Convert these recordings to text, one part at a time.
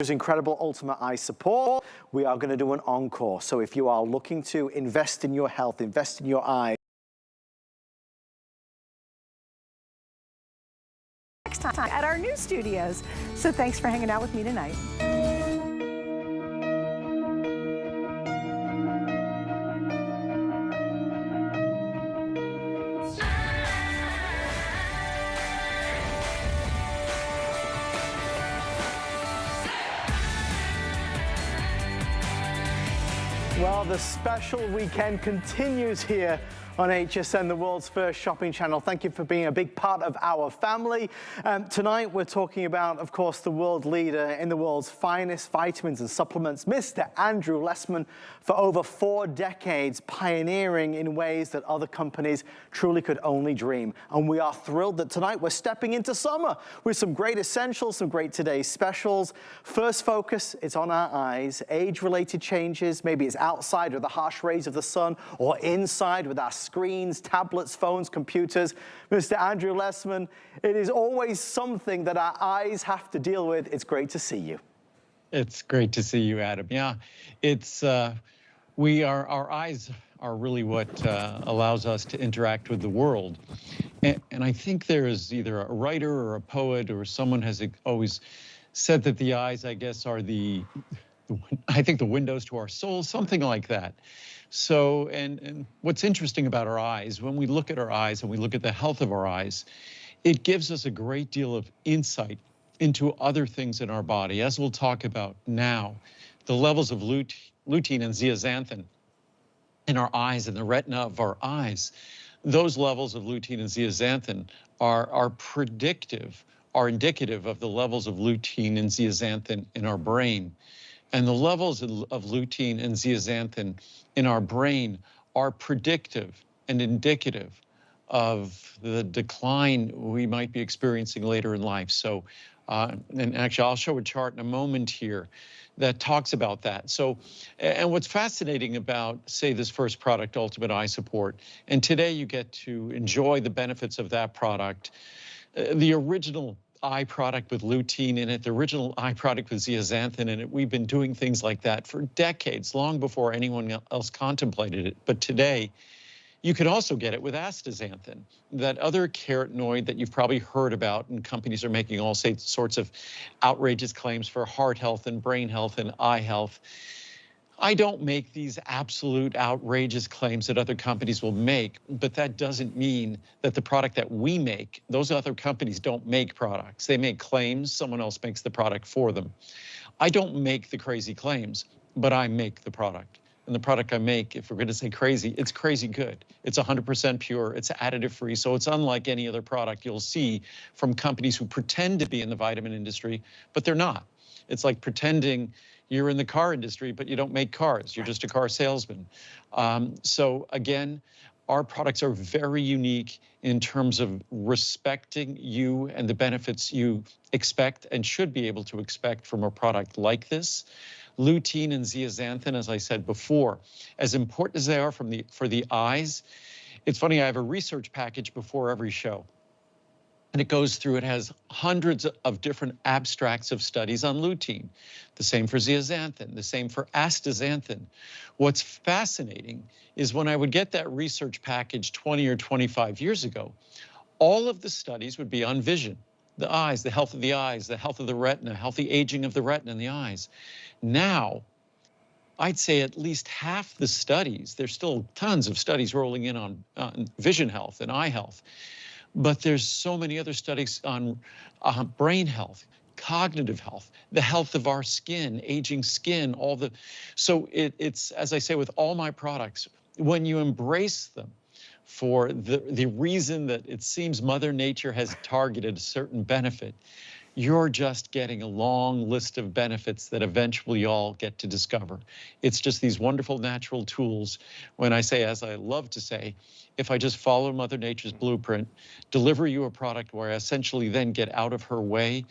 Incredible ultimate eye support. We are going to do an encore. So if you are looking to invest in your health, invest in your eyes, next time at our new studios. So thanks for hanging out with me tonight. well, the special weekend continues here on HSN, the world's first shopping channel. Thank you for being a big part of our family. Tonight, we're talking about, of course, the world leader in the world's finest vitamins and supplements, Mr. Andrew Lessman, for over 4 decades, pioneering in ways that other companies truly could only dream. And we are thrilled that tonight we're stepping into summer with some great essentials, some great today's specials. First focus is on our eyes, age-related changes. Maybe it's outside with the harsh rays of the sun, or inside with our screens, tablets, phones, computers. Mr. Andrew Lessman, it is always something that our eyes have to deal with. It's great to see you. It's great to see you, Adam. Yeah, it's our eyes are really what allows us to interact with the world. And I think there is either a writer or a poet or someone has always said that the eyes, I guess, are I think the windows to our soul, something like that. So, and what's interesting about our eyes, when we look at our eyes and we look at the health of our eyes, it gives us a great deal of insight into other things in our body. As we'll talk about now, the levels of lutein and zeaxanthin in our eyes and the retina of our eyes, those levels of lutein and zeaxanthin are predictive, are indicative of the levels of lutein and zeaxanthin in our brain. And the levels of lutein and zeaxanthin in our brain are predictive and indicative of the decline we might be experiencing later in life. So, and actually I'll show a chart in a moment here that talks about that. So, and what's fascinating about, say, this first product, Ultimate Eye Support, and today you get to enjoy the benefits of that product. The original eye product with lutein in it, the original eye product with zeaxanthin in it. We've been doing things like that for decades, long before anyone else contemplated it. But today, you can also get it with astaxanthin, that other carotenoid that you've probably heard about, and companies are making all sorts of outrageous claims for heart health and brain health and eye health. I don't make these absolute outrageous claims that other companies will make, but that doesn't mean that the product that we make, those other companies don't make products. They make claims, someone else makes the product for them. I don't make the crazy claims, but I make the product. And the product I make, if we're going to say crazy, it's crazy good. It's 100% pure, it's additive free, so it's unlike any other product you'll see from companies who pretend to be in the vitamin industry, but they're not. It's like pretending you're in the car industry, but you don't make cars. You're just a car salesman. So again, our products are very unique in terms of respecting you and the benefits you expect and should be able to expect from a product like this. Lutein and zeaxanthin, as I said before, as important as they are for the eyes, it's funny, I have a research package before every show. And it goes through, it has hundreds of different abstracts of studies on lutein, the same for zeaxanthin, the same for astaxanthin. What's fascinating is when I would get that research package 20 or 25 years ago, all of the studies would be on vision, the eyes, the health of the eyes, the health of the retina, healthy aging of the retina and the eyes. Now, I'd say at least half the studies, there's still tons of studies rolling in on vision health and eye health, but there's so many other studies on brain health, cognitive health, the health of our skin, aging skin, so it's, as I say, with all my products, when you embrace them for the reason that it seems Mother Nature has targeted a certain benefit, you're just getting a long list of benefits that eventually you all get to discover. It's just these wonderful natural tools. When I say, as I love to say, if I just follow Mother Nature's blueprint, deliver you a product where I essentially then get out of her way,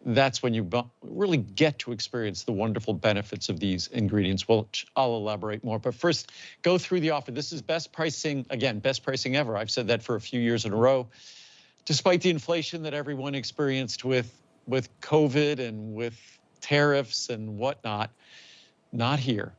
that's when you really get to experience the wonderful benefits of these ingredients. Well, I'll elaborate more, but first, go through the offer. This is best pricing, again, best pricing ever. I've said that for a few years in a row. Despite the inflation that everyone experienced with COVID and with tariffs and whatnot. Not here.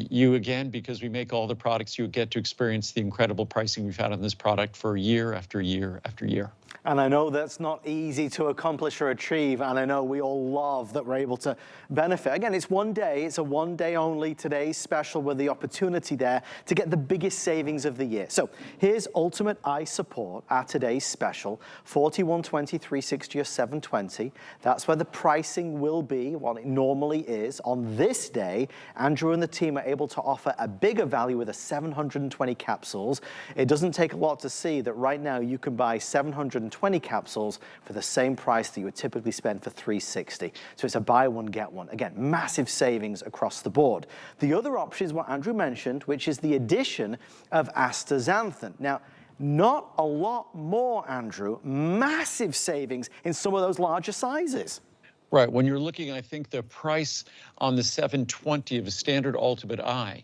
You, again, because we make all the products, you get to experience the incredible pricing we've had on this product for year after year after year. And I know that's not easy to accomplish or achieve, and I know we all love that we're able to benefit. Again, it's one day, it's a one day only today's special with the opportunity there to get the biggest savings of the year. So here's Ultimate Eye Support at today's special, $41.20, $360 or $720. That's where the pricing will be, what it normally is. On this day, Andrew and the team are able to offer a bigger value with a 720 capsules. It doesn't take a lot to see that right now you can buy 720 capsules for the same price that you would typically spend for $360. So it's a buy one, get one. Again, massive savings across the board. The other option is what Andrew mentioned, which is the addition of astaxanthin. Now, not a lot more, Andrew, massive savings in some of those larger sizes. Right, when you're looking, I think the price on the 720 of a standard Ultimate Eye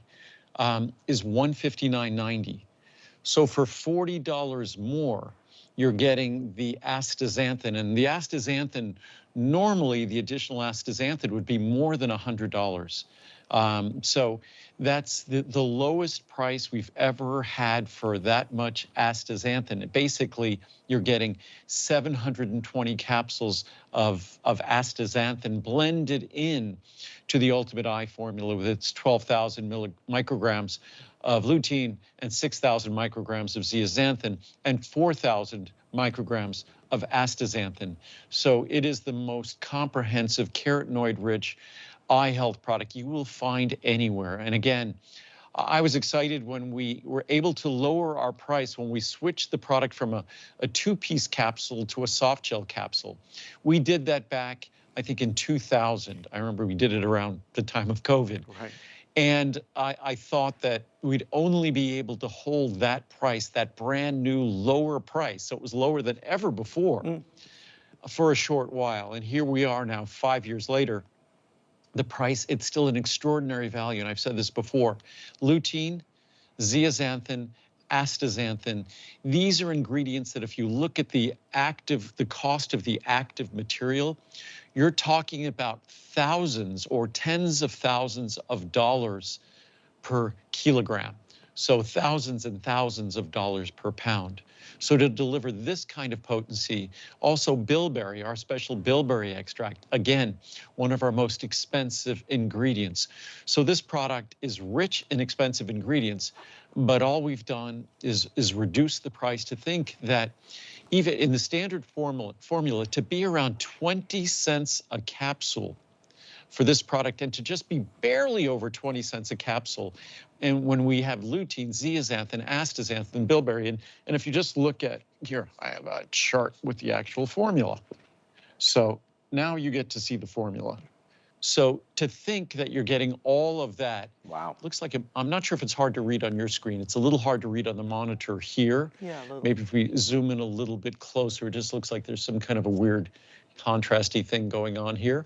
is $159.90. So for $40 more, you're getting the astaxanthin. And the astaxanthin, normally the additional astaxanthin would be more than $100. So that's the lowest price we've ever had for that much astaxanthin. Basically, you're getting 720 capsules of astaxanthin blended in to the Ultimate Eye formula with its 12,000 micrograms of lutein and 6,000 micrograms of zeaxanthin and 4,000 micrograms of astaxanthin. So it is the most comprehensive carotenoid-rich eye health product you will find anywhere. And again, I was excited when we were able to lower our price when we switched the product from a two-piece capsule to a soft gel capsule. We did that back, I think, in 2000. I remember we did it around the time of COVID. Right. And I thought that we'd only be able to hold that price, that brand new lower price, so it was lower than ever before, for a short while. And here we are now, 5 years later. The price, it's still an extraordinary value. And I've said this before, lutein, zeaxanthin, astaxanthin, these are ingredients that if you look at the cost of the active material, you're talking about thousands or tens of thousands of dollars per kilogram. So thousands and thousands of dollars per pound. So to deliver this kind of potency, also bilberry, our special bilberry extract, again, one of our most expensive ingredients. So this product is rich in expensive ingredients, but all we've done is reduce the price to think that even in the standard formula to be around 20 cents a capsule for this product and to just be barely over 20 cents a capsule. And when we have lutein, zeaxanthin, astaxanthin, bilberry, and if you just look at here, I have a chart with the actual formula. So now you get to see the formula. So to think that you're getting all of that, wow, looks like I'm not sure if it's hard to read on your screen. It's a little hard to read on the monitor here. Yeah, a little. Maybe if we zoom in a little bit closer, it just looks like there's some kind of a weird contrasty thing going on here.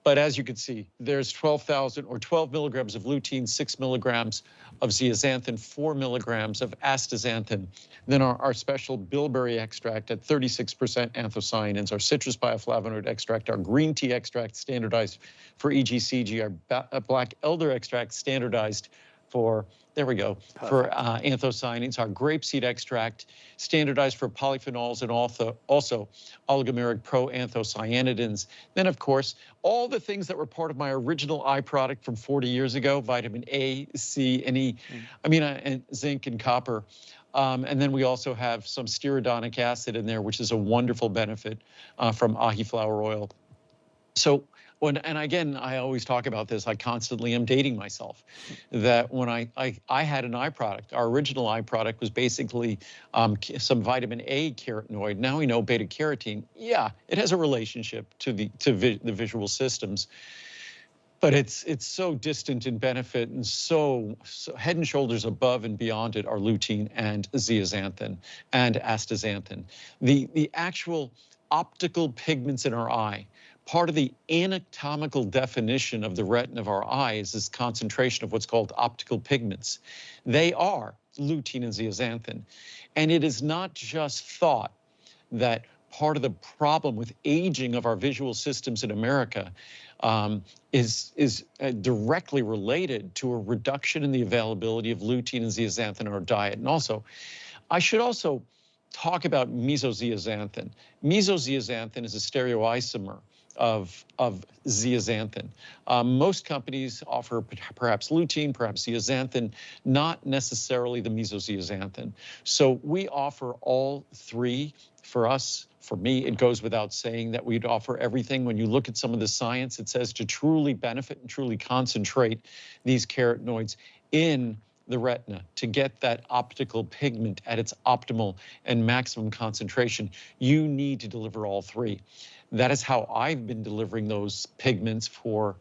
But as you can see, there's 12,000 or 12 milligrams of lutein, 6 milligrams of zeaxanthin, 4 milligrams of astaxanthin. Then our special bilberry extract at 36% anthocyanins, our citrus bioflavonoid extract, our green tea extract standardized for EGCG, our black elder extract standardized for, there we go, perfect, for anthocyanins, our grapeseed extract standardized for polyphenols and also oligomeric proanthocyanidins. Then, of course, all the things that were part of my original eye product from 40 years ago, vitamin A, C, and E, and zinc and copper. And then we also have some stearidonic acid in there, which is a wonderful benefit from ahi flower oil. So, and again, I always talk about this, I constantly am dating myself, that when I had an eye product, our original eye product was basically some vitamin A carotenoid. Now we know beta carotene, yeah, it has a relationship to the visual systems, but it's so distant in benefit and so head and shoulders above and beyond it are lutein and zeaxanthin and astaxanthin. The actual optical pigments in our eye, part of the anatomical definition of the retina of our eye is this concentration of what's called optical pigments. They are lutein and zeaxanthin. And it is not just thought that part of the problem with aging of our visual systems in America is directly related to a reduction in the availability of lutein and zeaxanthin in our diet. And also, I should also talk about mesozeaxanthin. Mesozeaxanthin is a stereoisomer of zeaxanthin. Most companies offer perhaps lutein, perhaps zeaxanthin, not necessarily the mesozeaxanthin. So we offer all three. For us, for me, it goes without saying that we'd offer everything. When you look at some of the science, it says to truly benefit and truly concentrate these carotenoids in the retina to get that optical pigment at its optimal and maximum concentration, you need to deliver all three. That is how I've been delivering those pigments for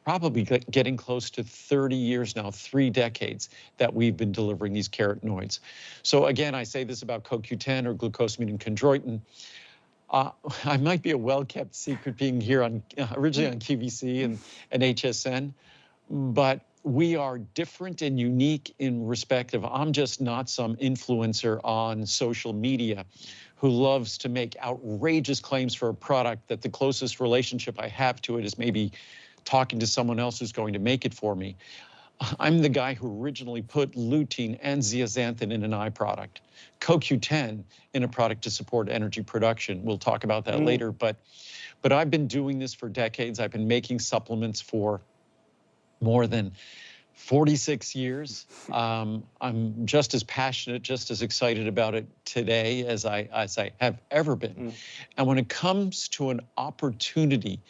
probably getting close to 30 years now, 3 decades that we've been delivering these carotenoids. So again, I say this about CoQ10 or glucosamine chondroitin. I might be a well-kept secret being here on originally on QVC and HSN, but we are different and unique in respect of I'm just not some influencer on social media who loves to make outrageous claims for a product that the closest relationship I have to it is maybe talking to someone else who's going to make it for me. I'm the guy who originally put lutein and zeaxanthin in an eye product, CoQ10 in a product to support energy production. We'll talk about that later, but I've been doing this for decades. I've been making supplements for more than 46 years. I'm just as passionate, just as excited about it today as I have ever been. And when it comes to an opportunity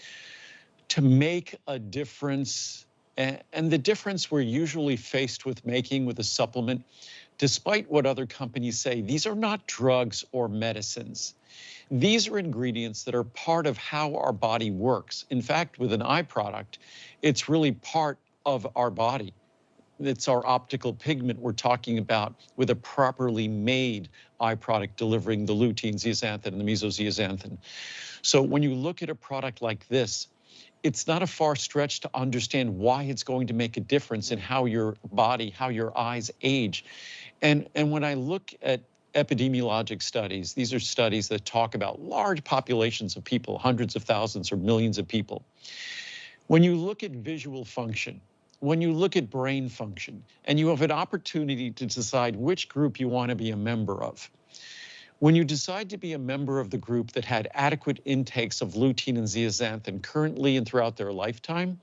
to make a difference, and the difference we're usually faced with making with a supplement, despite what other companies say, these are not drugs or medicines. These are ingredients that are part of how our body works. In fact, with an eye product, it's really part of our body. It's our optical pigment we're talking about with a properly made eye product delivering the lutein, zeaxanthin, and the mesozeaxanthin. So when you look at a product like this, it's not a far stretch to understand why it's going to make a difference in how your body, how your eyes age. And when I look at epidemiologic studies, these are studies that talk about large populations of people, hundreds of thousands or millions of people. When you look at visual function, when you look at brain function, and you have an opportunity to decide which group you want to be a member of, when you decide to be a member of the group that had adequate intakes of lutein and zeaxanthin currently and throughout their lifetime,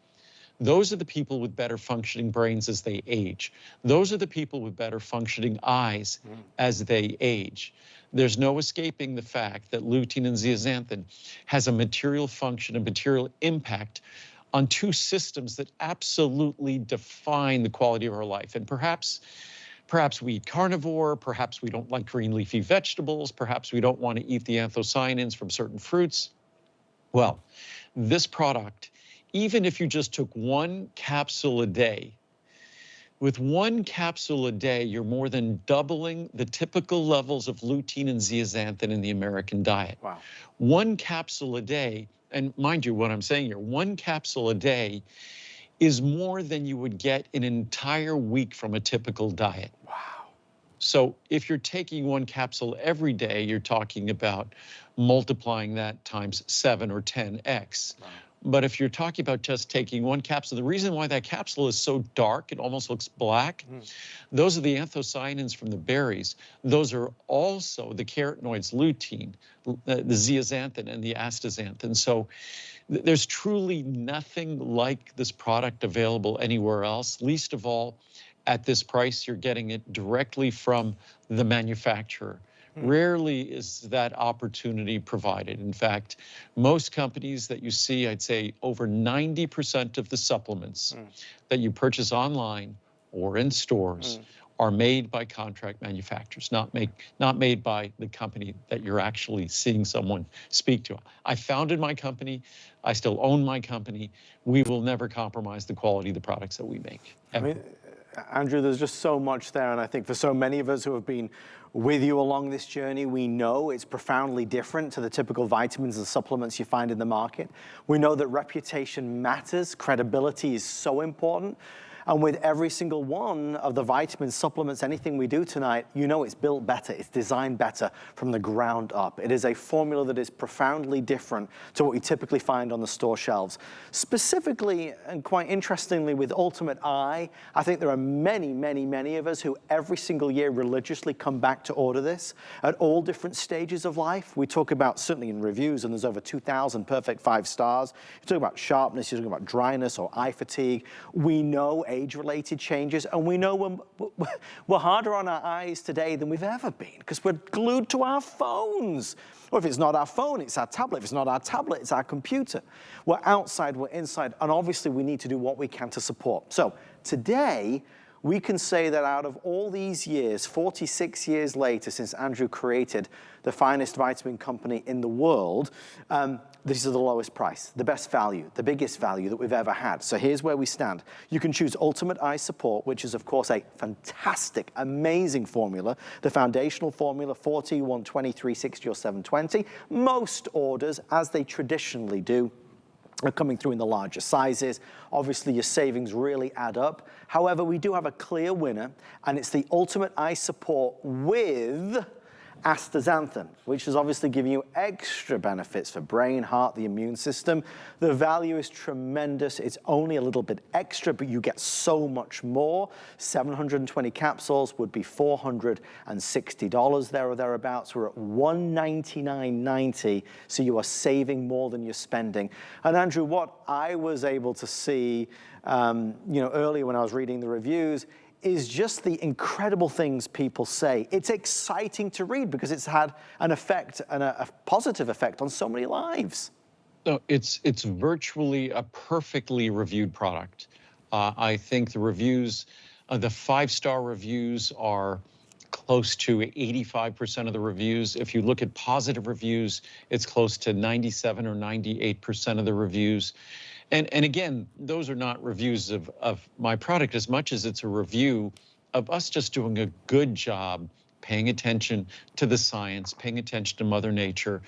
those are the people with better functioning brains as they age. Those are the people with better functioning eyes as they age. There's no escaping the fact that lutein and zeaxanthin has a material function, a material impact on two systems that absolutely define the quality of our life. And perhaps we eat carnivore, perhaps we don't like green leafy vegetables, perhaps we don't want to eat the anthocyanins from certain fruits. Well, this product, even if you just took 1 capsule a day, with 1 capsule a day, you're more than doubling the typical levels of lutein and zeaxanthin in the American diet. Wow. 1 capsule a day, and mind you what I'm saying here, 1 capsule a day is more than you would get in an entire week from a typical diet. Wow. So if you're taking 1 capsule every day, you're talking about multiplying that times 7 or 10x. Wow. But if you're talking about just taking 1 capsule, the reason why that capsule is so dark, it almost looks black, those are the anthocyanins from the berries. Those are also the carotenoids, lutein, the zeaxanthin, and the astaxanthin. So there's truly nothing like this product available anywhere else. Least of all, at this price, you're getting it directly from the manufacturer. Rarely is that opportunity provided. In fact, most companies that you see, I'd say over 90% of the supplements that you purchase online or in stores are made by contract manufacturers, not made by the company that you're actually seeing someone speak to. I founded my company. I still own my company. We will never compromise the quality of the products that we make. Ever. I mean, Andrew, there's just so much there, and I think for so many of us who have been with you along this journey, we know it's profoundly different to the typical vitamins and supplements you find in the market. We know that reputation matters, credibility is so important. And with every single one of the vitamins, supplements, anything we do tonight, you know it's built better, it's designed better from the ground up. It is a formula that is profoundly different to what we typically find on the store shelves. Specifically, and quite interestingly, with Ultimate Eye, I think there are many, many, many of us who every single year religiously come back to order this at all different stages of life. We talk about, certainly in reviews, and there's over 2,000 perfect 5 stars. You talk about sharpness, you're talking about dryness or eye fatigue. We know age-related changes, and we know we're harder on our eyes today than we've ever been because we're glued to our phones. Or if it's not our phone, it's our tablet. If it's not our tablet, it's our computer. We're outside, we're inside, and obviously we need to do what we can to support. So today, we can say that out of all these years, 46 years later since Andrew created the finest vitamin company in the world, these are the lowest price, the best value, the biggest value that we've ever had. So here's where we stand. You can choose Ultimate Eye Support, which is of course a fantastic, amazing formula. The foundational formula, 40, 120, 360, or 720. Most orders, as they traditionally do, are coming through in the larger sizes. Obviously, your savings really add up. However, we do have a clear winner, and it's the Ultimate Eye Support with astaxanthin, which is obviously giving you extra benefits for brain, heart, the immune system. The value is tremendous. It's only a little bit extra, but you get so much more. 720 capsules would be $460 there or thereabouts. We're at $199.90, so you are saving more than you're spending. And Andrew, what I was able to see, earlier when I was reading the reviews, is just the incredible things people say. It's exciting to read because it's had an effect and a positive effect on so many lives. No, it's virtually a perfectly reviewed product. I think the reviews, the 5-star reviews are close to 85% of the reviews. If you look at positive reviews, it's close to 97 or 98% of the reviews. And again, those are not reviews of my product as much as it's a review of us just doing a good job paying attention to the science, paying attention to Mother Nature.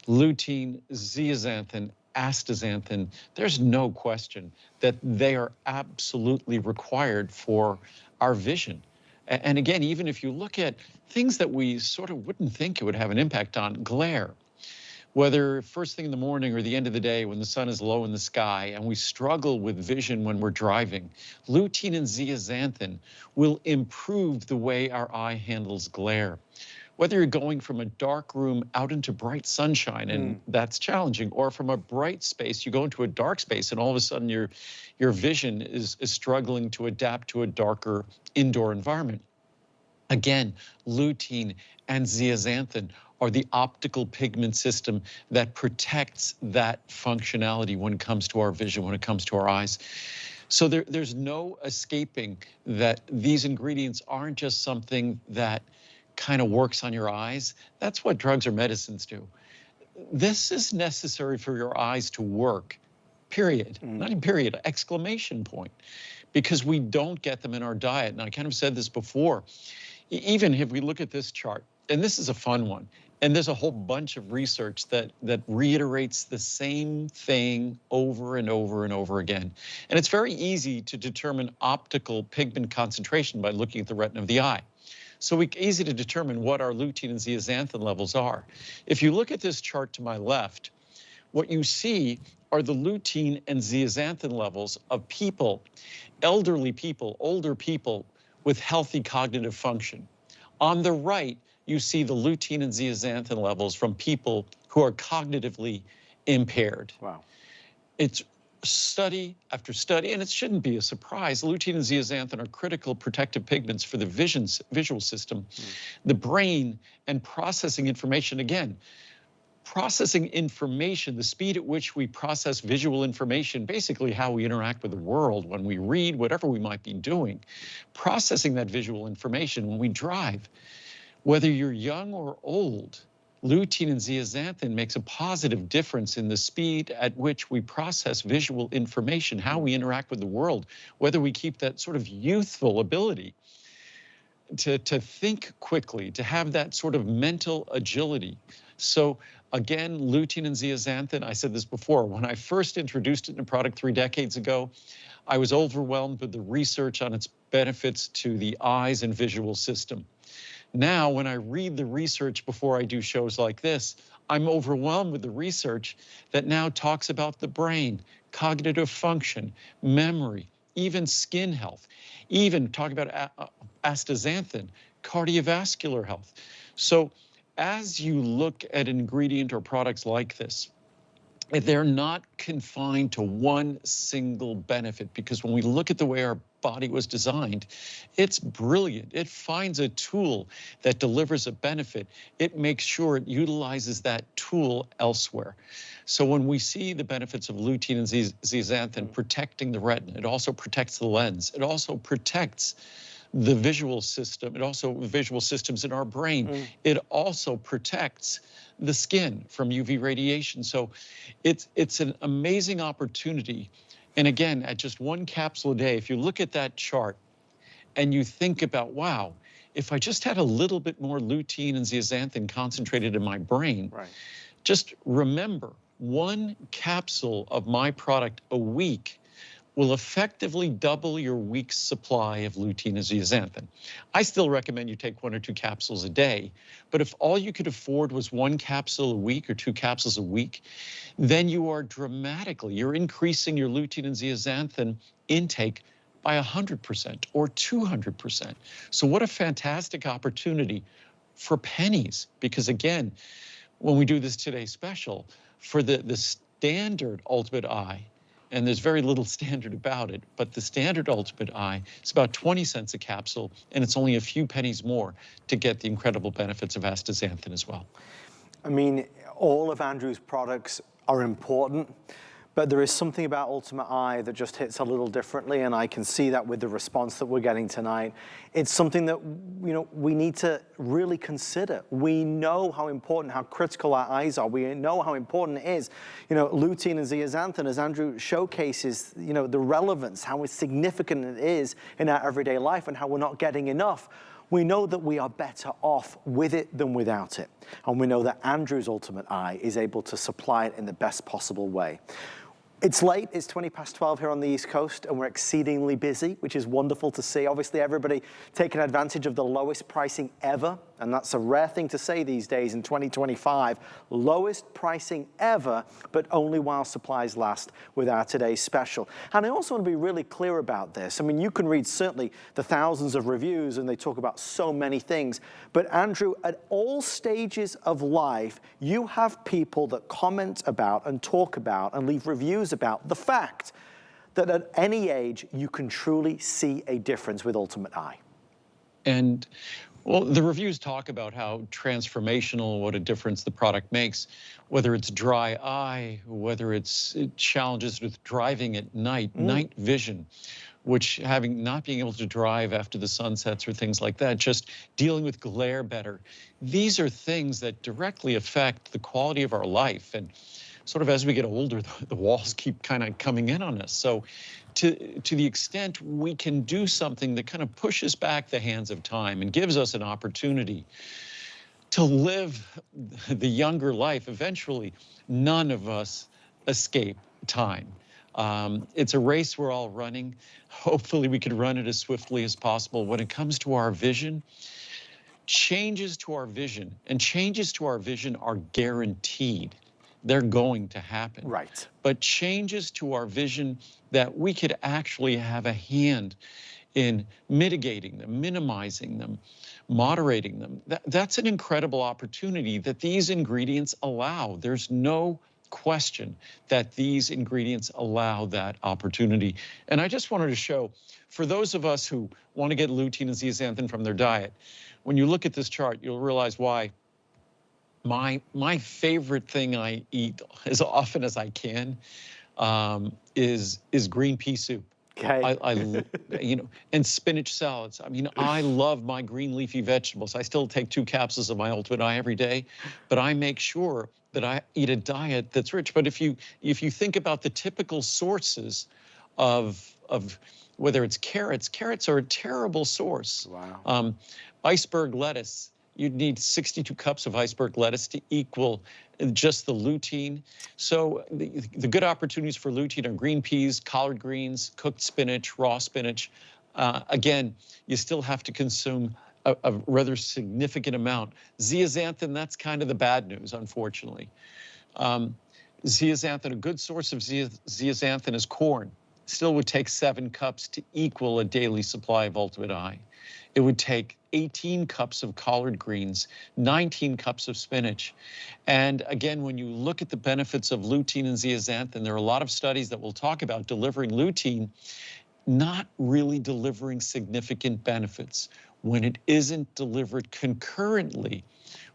Lutein, zeaxanthin, astaxanthin, there's no question that they are absolutely required for our vision. And again, even if you look at things that we sort of wouldn't think it would have an impact on, glare. Whether first thing in the morning or the end of the day when the sun is low in the sky and we struggle with vision when we're driving, lutein and zeaxanthin will improve the way our eye handles glare. Whether you're going from a dark room out into bright sunshine, and that's challenging, or from a bright space, you go into a dark space and all of a sudden your vision is struggling to adapt to a darker indoor environment. Again, lutein and zeaxanthin are the optical pigment system that protects that functionality when it comes to our vision, when it comes to our eyes. So there's no escaping that these ingredients aren't just something that kind of works on your eyes. That's what drugs or medicines do. This is necessary for your eyes to work, period. Not in period, exclamation point. Because we don't get them in our diet. And I kind of said this before. Even if we look at this chart, and this is a fun one, and there's a whole bunch of research that reiterates the same thing over and over and over again. And it's very easy to determine optical pigment concentration by looking at the retina of the eye. So it's easy to determine what our lutein and zeaxanthin levels are. If you look at this chart to my left, what you see are the lutein and zeaxanthin levels of people, elderly people, older people with healthy cognitive function. On the right, you see the lutein and zeaxanthin levels from people who are cognitively impaired. Wow. It's study after study, and it shouldn't be a surprise. Lutein and zeaxanthin are critical protective pigments for the visual system, the brain, and processing information. Again, processing information, the speed at which we process visual information, basically how we interact with the world when we read, whatever we might be doing, processing that visual information when we drive. Whether you're young or old, lutein and zeaxanthin makes a positive difference in the speed at which we process visual information, how we interact with the world, whether we keep that sort of youthful ability to think quickly, to have that sort of mental agility. So again, lutein and zeaxanthin, I said this before, when I first introduced it in a product 3 decades ago, I was overwhelmed with the research on its benefits to the eyes and visual system. Now, when I read the research before I do shows like this, I'm overwhelmed with the research that now talks about the brain, cognitive function, memory, even skin health, even talking about astaxanthin, cardiovascular health. So as you look at an ingredient or products like this, they're not confined to one single benefit, because when we look at the way our body was designed, it's brilliant. It finds a tool that delivers a benefit. It makes sure it utilizes that tool elsewhere. So when we see the benefits of lutein and zeaxanthin protecting the retina, it also protects the lens. It also protects the visual system. It also visual systems in our brain. It also protects the skin from UV radiation. So it's an amazing opportunity. And again, at just one capsule a day, if you look at that chart and you think about, wow, if I just had a little bit more lutein and zeaxanthin concentrated in my brain, just remember, one capsule of my product a week will effectively double your week's supply of lutein and zeaxanthin. I still recommend you take 1 or 2 capsules a day, but if all you could afford was 1 capsule a week or 2 capsules a week, then you're increasing your lutein and zeaxanthin intake by 100% or 200%. So what a fantastic opportunity for pennies, because again, when we do this Today Special, for the standard Ultimate Eye, and there's very little standard about it, but the standard Ultimate Eye is about 20 cents a capsule, and it's only a few pennies more to get the incredible benefits of astaxanthin as well. I mean, all of Andrew's products are important, but there is something about Ultimate Eye that just hits a little differently, and I can see that with the response that we're getting tonight. It's something that, you know, we need to really consider. We know how important, how critical our eyes are. We know how important it is. You know, lutein and zeaxanthin, as Andrew showcases, you know, the relevance, how significant it is in our everyday life and how we're not getting enough. We know that we are better off with it than without it. And we know that Andrew's Ultimate Eye is able to supply it in the best possible way. It's late, it's 20 past 12 here on the East Coast, and we're exceedingly busy, which is wonderful to see. Obviously, everybody taking advantage of the lowest pricing ever, and that's a rare thing to say these days in 2025. Lowest pricing ever, but only while supplies last with our today's special. And I also want to be really clear about this. I mean, you can read certainly the thousands of reviews, and they talk about so many things. But Andrew, at all stages of life, you have people that comment about and talk about and leave reviews about the fact that at any age, you can truly see a difference with Ultimate Eye. And well, the reviews talk about how transformational, what a difference the product makes, whether it's dry eye, whether it's challenges with driving at night, night vision, which not being able to drive after the sun sets or things like that, just dealing with glare better. These are things that directly affect the quality of our life. And sort of as we get older, the walls keep kind of coming in on us. So to the extent we can do something that kind of pushes back the hands of time and gives us an opportunity to live the younger life, eventually none of us escape time. It's a race we're all running. Hopefully we can run it as swiftly as possible. When it comes to our vision, changes to our vision are guaranteed. They're going to happen. Right. But changes to our vision that we could actually have a hand in mitigating them, minimizing them, moderating them. That's an incredible opportunity that these ingredients allow. There's no question that these ingredients allow that opportunity. And I just wanted to show, for those of us who want to get lutein and zeaxanthin from their diet, when you look at this chart, you'll realize why. My favorite thing I eat as often as I can is green pea soup. Okay. You know, and spinach salads. I mean, I love my green leafy vegetables. I still take 2 capsules of my Ultimate Eye every day, but I make sure that I eat a diet that's rich. But if you think about the typical sources of whether it's carrots are a terrible source. Wow. Iceberg lettuce you'd need 62 cups of iceberg lettuce to equal just the lutein. So the good opportunities for lutein are green peas, collard greens, cooked spinach, raw spinach. Again, you still have to consume a rather significant amount. Zeaxanthin, that's kind of the bad news, unfortunately. Zeaxanthin, a good source of zeaxanthin is corn. Still would take 7 cups to equal a daily supply of Ultimate Eye. It would take 18 cups of collard greens, 19 cups of spinach. And again, when you look at the benefits of lutein and zeaxanthin, there are a lot of studies that will talk about delivering lutein, not really delivering significant benefits when it isn't delivered concurrently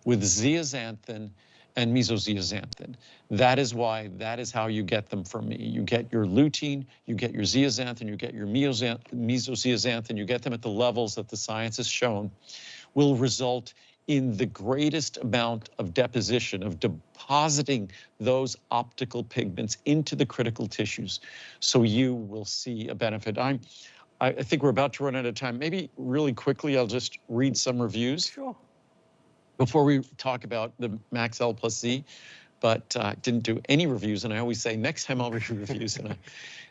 with zeaxanthin and mesozeaxanthin. That is why, that is how you get them from me. You get your lutein, you get your zeaxanthin, you get your mesozeaxanthin, you get them at the levels that the science has shown will result in the greatest amount of deposition, of depositing those optical pigments into the critical tissues. So you will see a benefit. I think we're about to run out of time. Maybe really quickly, I'll just read some reviews. Sure. Before we talk about the Max L plus Z, but didn't do any reviews. And I always say, next time I'll read reviews, and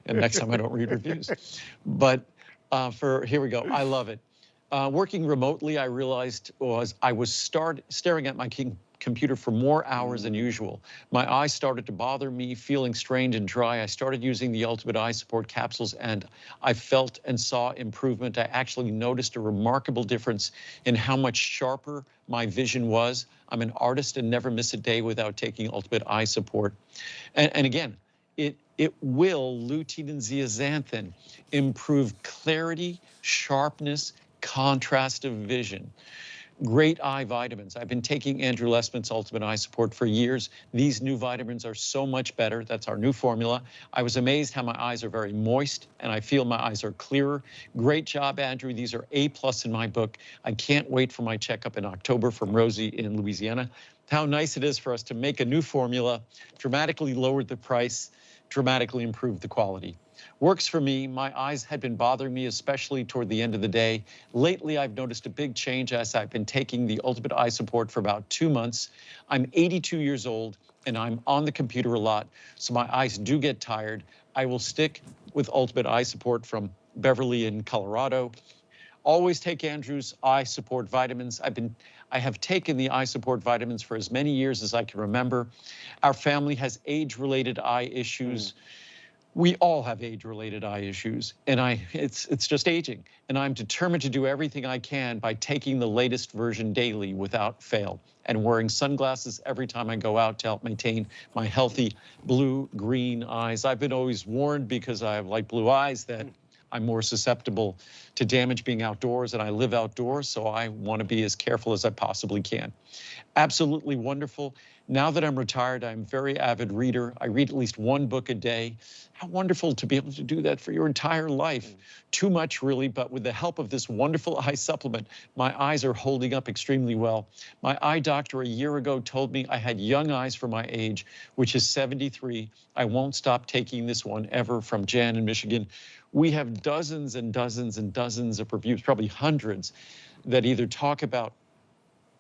next time I don't read reviews. But here we go. I love it. Working remotely, I realized I was staring at my computer for more hours than usual. My eyes started to bother me, feeling strange and dry. I started using the Ultimate Eye Support capsules, and I felt and saw improvement. I actually noticed a remarkable difference in how much sharper my vision was. I'm an artist and never miss a day without taking Ultimate Eye Support. And again, it will, lutein and zeaxanthin, improve clarity, sharpness, contrast of vision. Great eye vitamins. I've been taking Andrew Lessman's Ultimate Eye Support for years. These new vitamins are so much better. That's our new formula. I was amazed how my eyes are very moist, and I feel my eyes are clearer. Great job, Andrew. These are A+ in my book. I can't wait for my checkup in October from Rosie in Louisiana. How nice it is for us to make a new formula, dramatically lowered the price, dramatically improved the quality. Works for me. My eyes had been bothering me, especially toward the end of the day. Lately, I've noticed a big change as I've been taking the Ultimate Eye Support for about 2 months. I'm 82 years old, and I'm on the computer a lot, so my eyes do get tired. I will stick with Ultimate Eye Support from Beverly in Colorado. Always take Andrew's Eye Support vitamins. I have taken the Eye Support vitamins for as many years as I can remember. Our family has age-related eye issues. We all have age-related eye issues, and it's just aging. And I'm determined to do everything I can by taking the latest version daily without fail, and wearing sunglasses every time I go out to help maintain my healthy blue-green eyes. I've been always warned, because I have light blue eyes, that I'm more susceptible to damage being outdoors, and I live outdoors, so I want to be as careful as I possibly can. Absolutely wonderful. Now that I'm retired, I'm a very avid reader. I read at least 1 book a day. How wonderful to be able to do that for your entire life. Too much, really, but with the help of this wonderful eye supplement, my eyes are holding up extremely well. My eye doctor a year ago told me I had young eyes for my age, which is 73. I won't stop taking this one ever, from Jan in Michigan. We have dozens and dozens and dozens of reviews, probably hundreds, that either talk about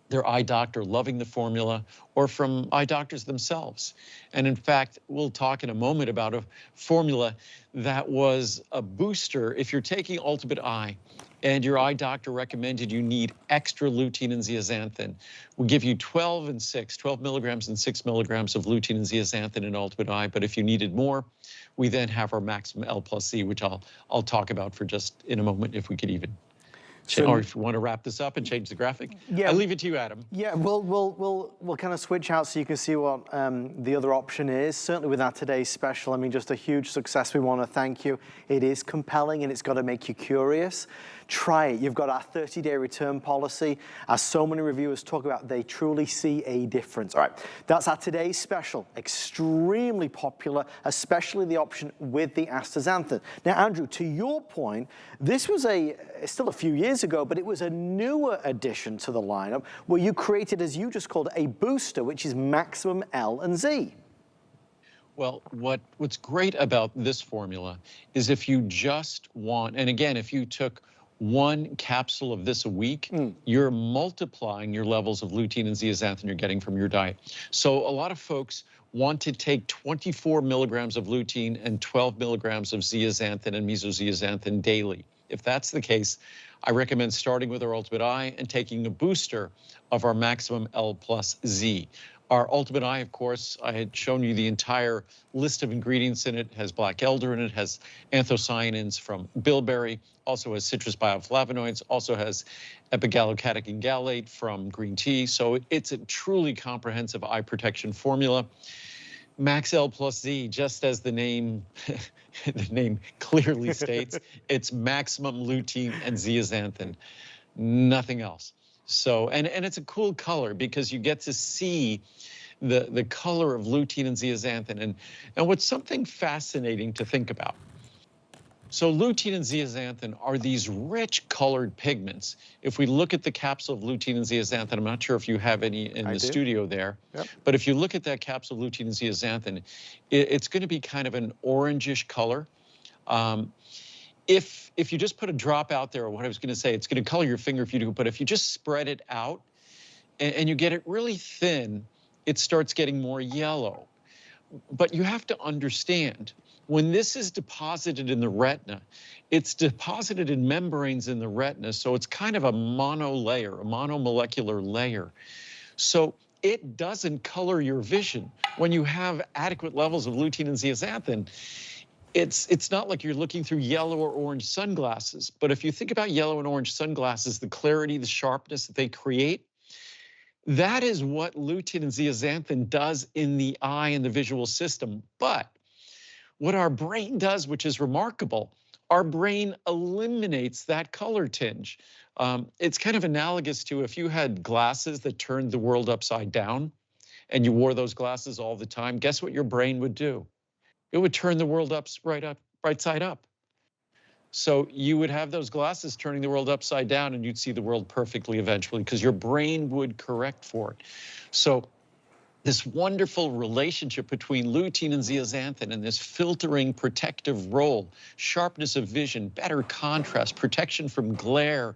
their eye doctor loving the formula, or from eye doctors themselves. And in fact, we'll talk in a moment about a formula that was a booster. If you're taking Ultimate Eye and your eye doctor recommended you need extra lutein and zeaxanthin, we'll give you 12 milligrams and 6 milligrams of lutein and zeaxanthin in Ultimate Eye. But if you needed more, we then have our Maximum L plus Z, which I'll talk about for just in a moment, if we could even. Or if you want to wrap this up and change the graphic, yeah, I leave it to you, Adam. Yeah, we'll kind of switch out so you can see what the other option is. Certainly with our today's special, I mean, just a huge success. We want to thank you. It is compelling, and it's got to make you curious. Try it. You've got our 30-day return policy. As so many reviewers talk about, they truly see a difference. All right, that's our today's special. Extremely popular, especially the option with the astaxanthin. Now, Andrew, to your point, this was still a few years ago, but it was a newer addition to the lineup where you created, as you just called it, a booster, which is Maximum L and Z. Well, what's great about this formula is if you just want, and again, if you took one capsule of this a week, you're multiplying your levels of lutein and zeaxanthin you're getting from your diet. So a lot of folks want to take 24 milligrams of lutein and 12 milligrams of zeaxanthin and mesozeaxanthin daily. If that's the case, I recommend starting with our Ultimate Eye and taking a booster of our Maximum L plus Z. Our Ultimate Eye, of course, I had shown you the entire list of ingredients in it. It has black elder in it, has anthocyanins from bilberry, also has citrus bioflavonoids, also has epigallocatechin gallate from green tea. So it's a truly comprehensive eye protection formula. Max L plus Z, just as the name the name clearly states, it's maximum lutein and zeaxanthin, nothing else. So, and it's a cool color because you get to see the color of lutein and zeaxanthin. And what's something fascinating to think about. So lutein and zeaxanthin are these rich colored pigments. If we look at the capsule of lutein and zeaxanthin, I'm not sure if you have any in the studio there, but if you look at that capsule of lutein and zeaxanthin, it's going to be kind of an orangish color. If you just put a drop out there, or what I was going to say, it's going to color your finger if you do, but if you just spread it out and you get it really thin, it starts getting more yellow. But you have to understand, when this is deposited in the retina, it's deposited in membranes in the retina, so it's kind of a monolayer, a monomolecular layer. So it doesn't color your vision. When you have adequate levels of lutein and zeaxanthin, it's not like you're looking through yellow or orange sunglasses. But if you think about yellow and orange sunglasses, the clarity, the sharpness that they create, that is what lutein and zeaxanthin does in the eye and the visual system. But what our brain does, which is remarkable, our brain eliminates that color tinge. It's kind of analogous to if you had glasses that turned the world upside down and you wore those glasses all the time, guess what your brain would do? It would turn the world right side up. So you would have those glasses turning the world upside down and you'd see the world perfectly eventually because your brain would correct for it. So this wonderful relationship between lutein and zeaxanthin and this filtering protective role, sharpness of vision, better contrast, protection from glare,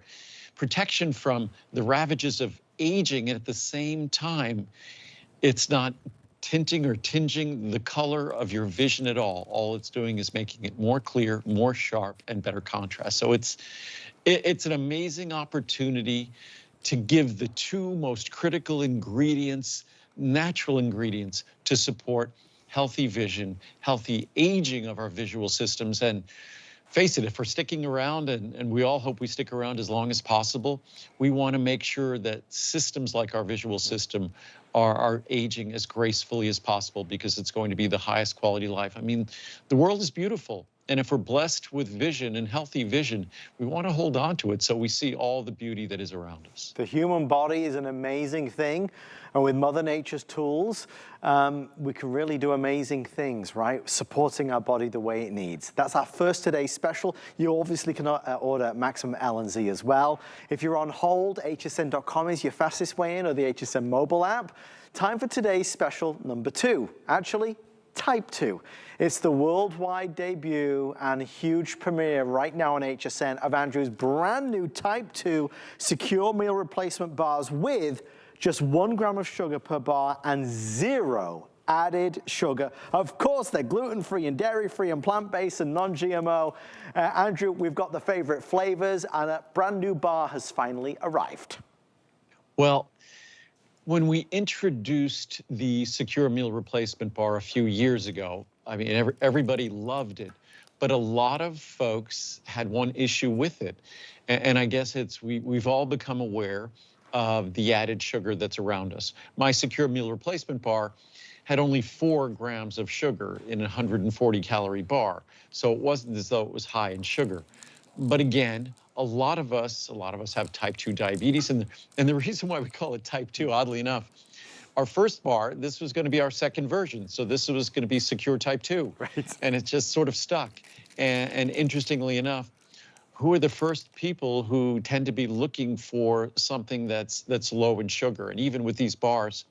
protection from the ravages of aging, and at the same time, it's not tinting or tinging the color of your vision at all. All it's doing is making it more clear, more sharp, and better contrast. So it's an amazing opportunity to give the two most critical ingredients, natural ingredients, to support healthy vision, healthy aging of our visual systems. And face it, if we're sticking around, and we all hope we stick around as long as possible, we want to make sure that systems like our visual system are aging as gracefully as possible because it's going to be the highest quality life. I mean, the world is beautiful. And if we're blessed with vision and healthy vision, we want to hold on to it so we see all the beauty that is around us. The human body is an amazing thing. And with Mother Nature's tools, we can really do amazing things, right? Supporting our body the way it needs. That's our first today's special. You obviously can order Maximum L and Z as well. If you're on hold, hsn.com is your fastest way in, or the HSN mobile app. Time for today's special number 2. Actually, Type 2. It's the worldwide debut and huge premiere right now on HSN of Andrew's brand new Type 2 secure meal replacement bars with just 1 gram of sugar per bar and 0 added sugar. Of course, they're gluten-free and dairy-free and plant-based and non-GMO. Andrew, we've got the favorite flavors, and a brand new bar has finally arrived. Well, when we introduced the secure meal replacement bar a few years ago, I mean, everybody loved it, but a lot of folks had one issue with it. And I guess we've all become aware of the added sugar that's around us. My secure meal replacement bar had only 4 grams of sugar in a 140-calorie bar. So it wasn't as though it was high in sugar. But again, a lot of us have type 2 diabetes, and the reason why we call it type 2, oddly enough, our first bar, this was going to be our second version, so this was going to be secure type 2, right? And it just sort of stuck. And interestingly enough, who are the first people who tend to be looking for something that's low in sugar? And even with these bars,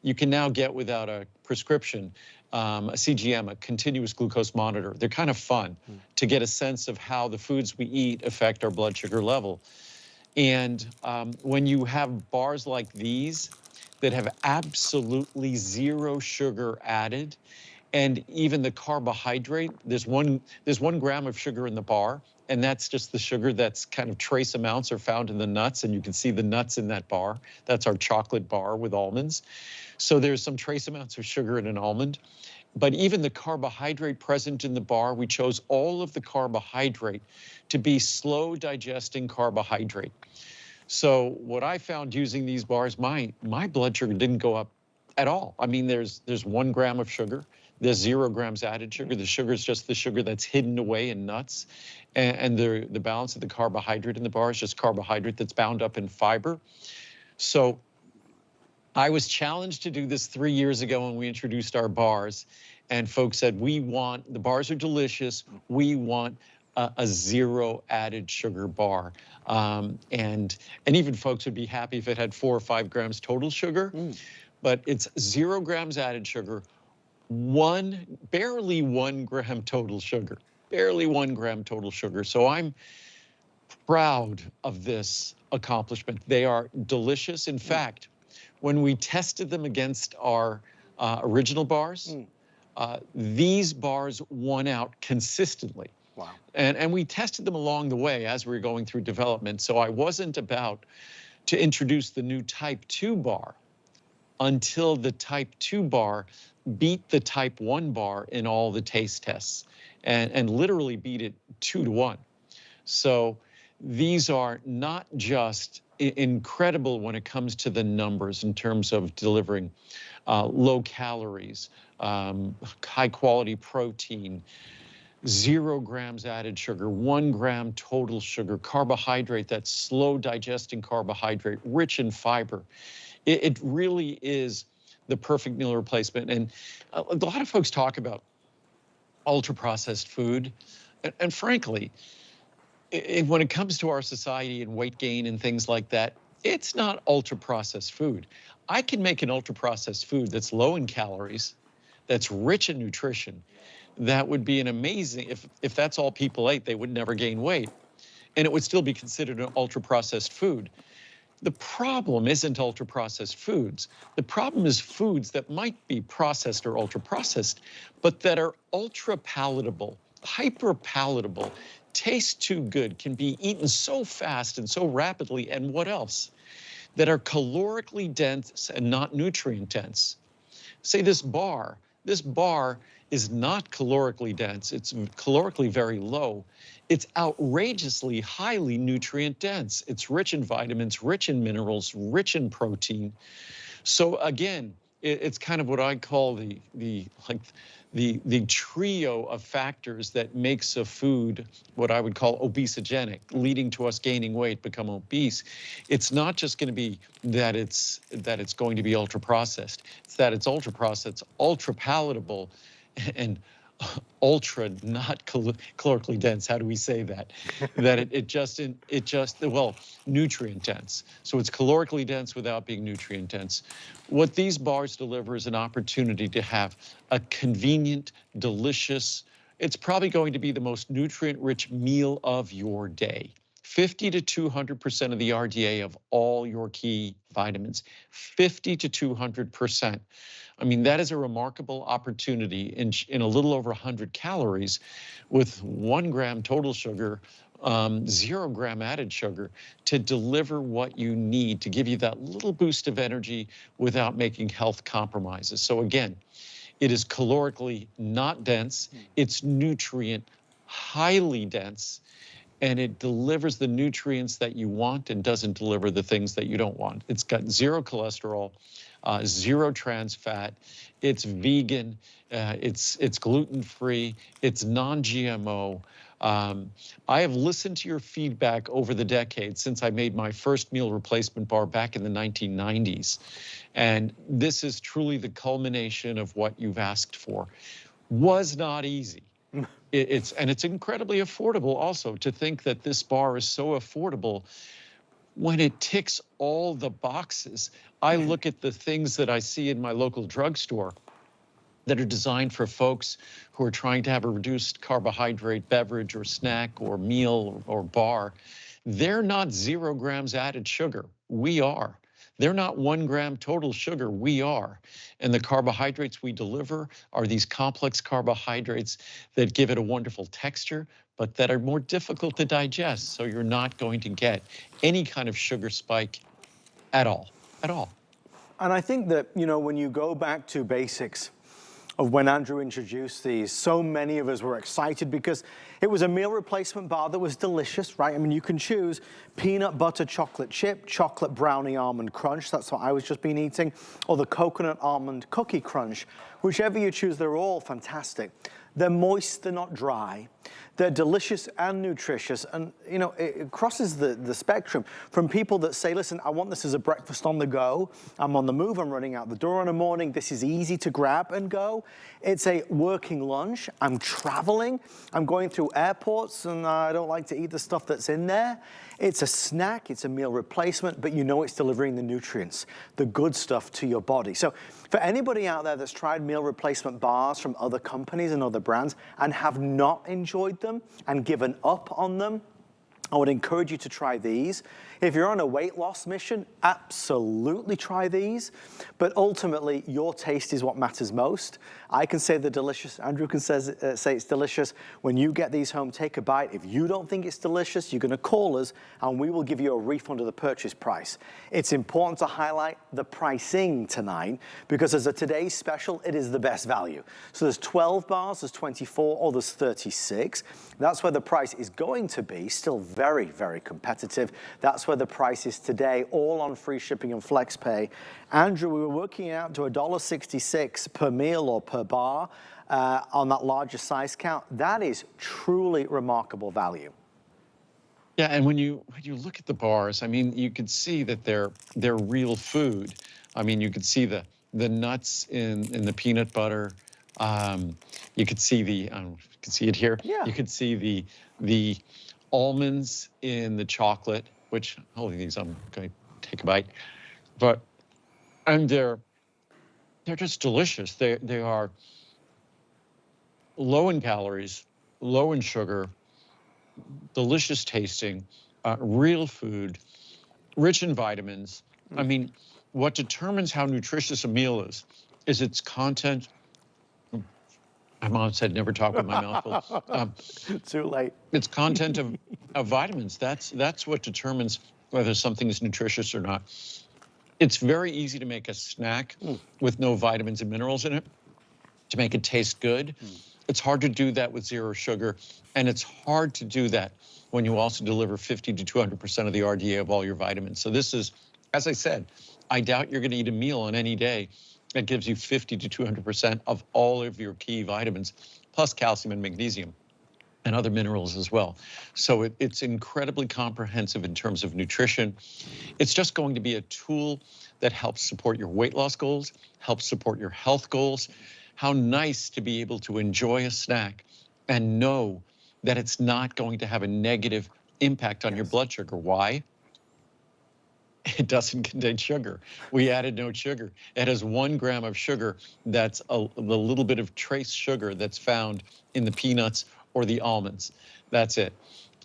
you can now get, without a prescription, a CGM, a continuous glucose monitor. They're kind of fun to get a sense of how the foods we eat affect our blood sugar level. And when you have bars like these that have absolutely zero sugar added, and even the carbohydrate, there's one gram of sugar in the bar, and that's just the sugar that's kind of trace amounts are found in the nuts, and you can see the nuts in that bar. That's our chocolate bar with almonds. So there's some trace amounts of sugar in an almond. But even the carbohydrate present in the bar, we chose all of the carbohydrate to be slow digesting carbohydrate. So what I found using these bars, my blood sugar didn't go up at all. I mean, there's 1 gram of sugar. There's 0 grams added sugar. The sugar is just the sugar that's hidden away in nuts. And the balance of the carbohydrate in the bar is just carbohydrate that's bound up in fiber. So I was challenged to do this 3 years ago when we introduced our bars. And folks said, the bars are delicious. We want a 0 added sugar bar. And even folks would be happy if it had 4 or 5 grams total sugar. But it's 0 grams added sugar, barely 1 gram total sugar, barely 1 gram total sugar. So I'm proud of this accomplishment. They are delicious. In fact, when we tested them against our original bars, these bars won out consistently. Wow. And we tested them along the way as we were going through development. So I wasn't about to introduce the new Type 2 bar until the Type 2 bar beat the Type 1 bar in all the taste tests and literally beat it 2 to 1. So these are not just incredible when it comes to the numbers in terms of delivering low calories, high quality protein, 0 grams added sugar, 1 gram total sugar, carbohydrate, that's slow digesting carbohydrate, rich in fiber. It really is the perfect meal replacement. And a lot of folks talk about ultra processed food. And frankly, when it comes to our society and weight gain and things like that, it's not ultra processed food. I can make an ultra processed food that's low in calories, that's rich in nutrition, that would be an amazing, if that's all people ate, they would never gain weight. And it would still be considered an ultra processed food. The problem isn't ultra processed foods. The problem is foods that might be processed or ultra processed, but that are ultra palatable, hyper palatable, taste too good, can be eaten so fast and so rapidly, and what else? That are calorically dense and not nutrient dense. Say this bar is not calorically dense. It's calorically very low. It's outrageously highly nutrient dense. It's rich in vitamins, rich in minerals, rich in protein. So again, it's kind of what I call the trio of factors that makes a food what I would call obesogenic, leading to us gaining weight, become obese. It's not just going to be that it's going to be ultra processed. It's that it's ultra processed, ultra palatable, and ultra not calorically dense. How do we say that? That it just nutrient dense. So it's calorically dense without being nutrient dense. What these bars deliver is an opportunity to have a convenient, delicious, it's probably going to be the most nutrient-rich meal of your day. 50 to 200% of the RDA of all your key vitamins, 50 to 200%. I mean, that is a remarkable opportunity in a little over 100 calories with 1 gram total sugar, 0 gram added sugar to deliver what you need to give you that little boost of energy without making health compromises. So again, it is calorically not dense. It's nutrient highly dense, and it delivers the nutrients that you want and doesn't deliver the things that you don't want. It's got 0 cholesterol, 0 trans fat. It's vegan. It's gluten-free. It's non-GMO. I have listened to your feedback over the decades since I made my first meal replacement bar back in the 1990s. And this is truly the culmination of what you've asked for. Was not easy. It's incredibly affordable also. To think that this bar is so affordable when it ticks all the boxes. I look at the things that I see in my local drugstore, that are designed for folks who are trying to have a reduced carbohydrate beverage or snack or meal or bar. They're not 0 grams added sugar. We are. They're not 1 gram total sugar. We are. And the carbohydrates we deliver are these complex carbohydrates that give it a wonderful texture, but that are more difficult to digest. So you're not going to get any kind of sugar spike at all, at all. And I think that, you know, when you go back to basics of when Andrew introduced these, so many of us were excited because it was a meal replacement bar that was delicious, right? I mean, you can choose peanut butter chocolate chip, chocolate brownie almond crunch, that's what I was just been eating, or the coconut almond cookie crunch. Whichever you choose, they're all fantastic. They're moist, they're not dry. They're delicious and nutritious, and you know, it crosses the spectrum from people that say, listen, I want this as a breakfast on the go. I'm on the move, I'm running out the door in the morning. This is easy to grab and go. It's a working lunch. I'm traveling. I'm going through airports and I don't like to eat the stuff that's in there. It's a snack, it's a meal replacement, but you know it's delivering the nutrients, the good stuff to your body. So for anybody out there that's tried meal replacement bars from other companies and other brands and have not enjoyed them and given up on them, I would encourage you to try these. If you're on a weight loss mission, absolutely try these. But ultimately, your taste is what matters most. I can say they're delicious. Andrew can say it's delicious. When you get these home, take a bite. If you don't think it's delicious, you're going to call us, and we will give you a refund of the purchase price. It's important to highlight the pricing tonight, because as a today's special, it is the best value. So there's 12 bars, there's 24, or there's 36. That's where the price is going to be, still very, very competitive. That's where the price is today, all on free shipping and flex pay. Andrew, we were working out to $1.66 per meal or per bar on that larger size count. That is truly remarkable value. Yeah, and when you look at the bars, I mean, you could see that they're real food. I mean, you could see the nuts in the peanut butter. You could see the, I don't know if you can see it here. Yeah. You could see the almonds in the chocolate, which, holding these, I'm going to take a bite. And they're just delicious. They are low in calories, low in sugar, delicious tasting, real food, rich in vitamins. I mean, what determines how nutritious a meal is its content. My mom said, never talk with my mouth full. Too late. It's content of vitamins. That's what determines whether something is nutritious or not. It's very easy to make a snack with no vitamins and minerals in it, to make it taste good. It's hard to do that with 0 sugar, and it's hard to do that when you also deliver 50 to 200% of the RDA of all your vitamins. So this is, as I said, I doubt you're gonna eat a meal on any day that gives you 50 to 200% of all of your key vitamins, plus calcium and magnesium and other minerals as well. So it's incredibly comprehensive in terms of nutrition. It's just going to be a tool that helps support your weight loss goals, helps support your health goals. How nice to be able to enjoy a snack and know that it's not going to have a negative impact on your blood sugar. Why? It doesn't contain sugar. We added no sugar. It has 1 gram of sugar. That's the little bit of trace sugar that's found in the peanuts or the almonds. That's it.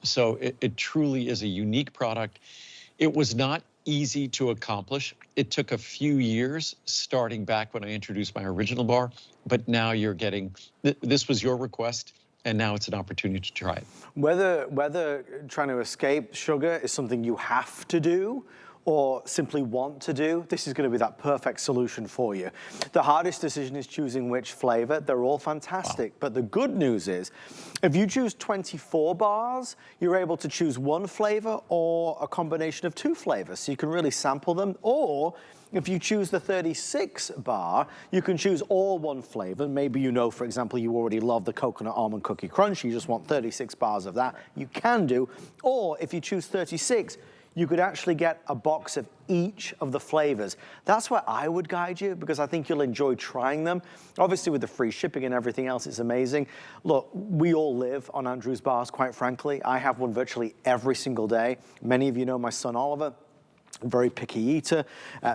So it truly is a unique product. It was not easy to accomplish. It took a few years, starting back when I introduced my original bar, but now you're getting, this was your request, and now it's an opportunity to try it. Whether trying to escape sugar is something you have to do or simply want to do, this is going to be that perfect solution for you. The hardest decision is choosing which flavor. They're all fantastic, but the good news is, if you choose 24 bars, you're able to choose 1 flavor or a combination of 2 flavors, so you can really sample them. Or if you choose the 36 bar, you can choose all 1 flavor. Maybe you know, for example, you already love the coconut almond cookie crunch, you just want 36 bars of that, you can do. Or if you choose 36, you could actually get a box of each of the flavors. That's where I would guide you, because I think you'll enjoy trying them. Obviously, with the free shipping and everything else, it's amazing. Look, we all live on Andrew's bars, quite frankly. I have one virtually every single day. Many of you know my son, Oliver. very picky eater.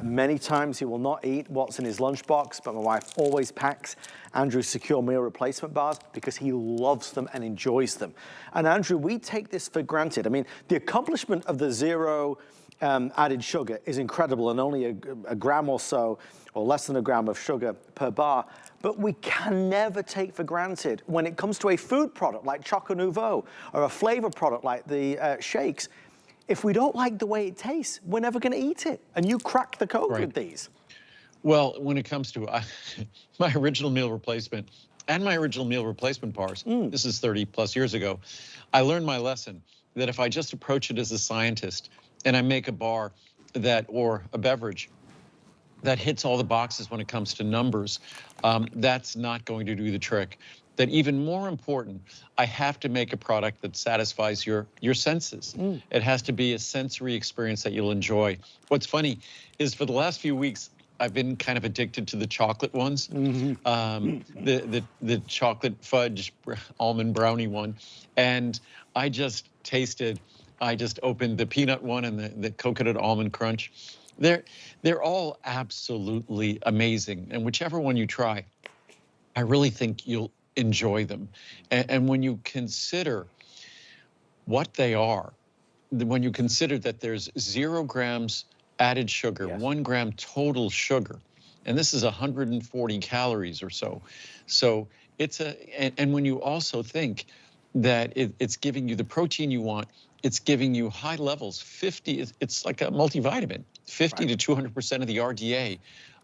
Many times he will not eat what's in his lunchbox, but my wife always packs Andrew's secure meal replacement bars because he loves them and enjoys them. And Andrew, we take this for granted. I mean, the accomplishment of the zero added sugar is incredible, and only a gram or so, or less than a gram of sugar per bar. But we can never take for granted when it comes to a food product like Choco Nouveau or a flavor product like the shakes. If we don't like the way it tastes, we're never going to eat it. And you crack the code with these. Well, when it comes to my original meal replacement and my original meal replacement bars, this is 30 plus years ago, I learned my lesson that if I just approach it as a scientist and I make a bar or a beverage that hits all the boxes when it comes to numbers, that's not going to do the trick. That even more important, I have to make a product that satisfies your senses. It has to be a sensory experience that you'll enjoy. What's funny is for the last few weeks, I've been kind of addicted to the chocolate ones. The chocolate fudge almond brownie one. And I just opened the peanut one and the coconut almond crunch. They're all absolutely amazing. And whichever one you try, I really think you'll enjoy them. And when you consider what they are, when you consider that there's 0 grams added sugar, 1 gram total sugar, and this is 140 calories or so. So and when you also think that it's giving you the protein you want, it's giving you high levels, 50, it's like a multivitamin, 50 to 200% of the RDA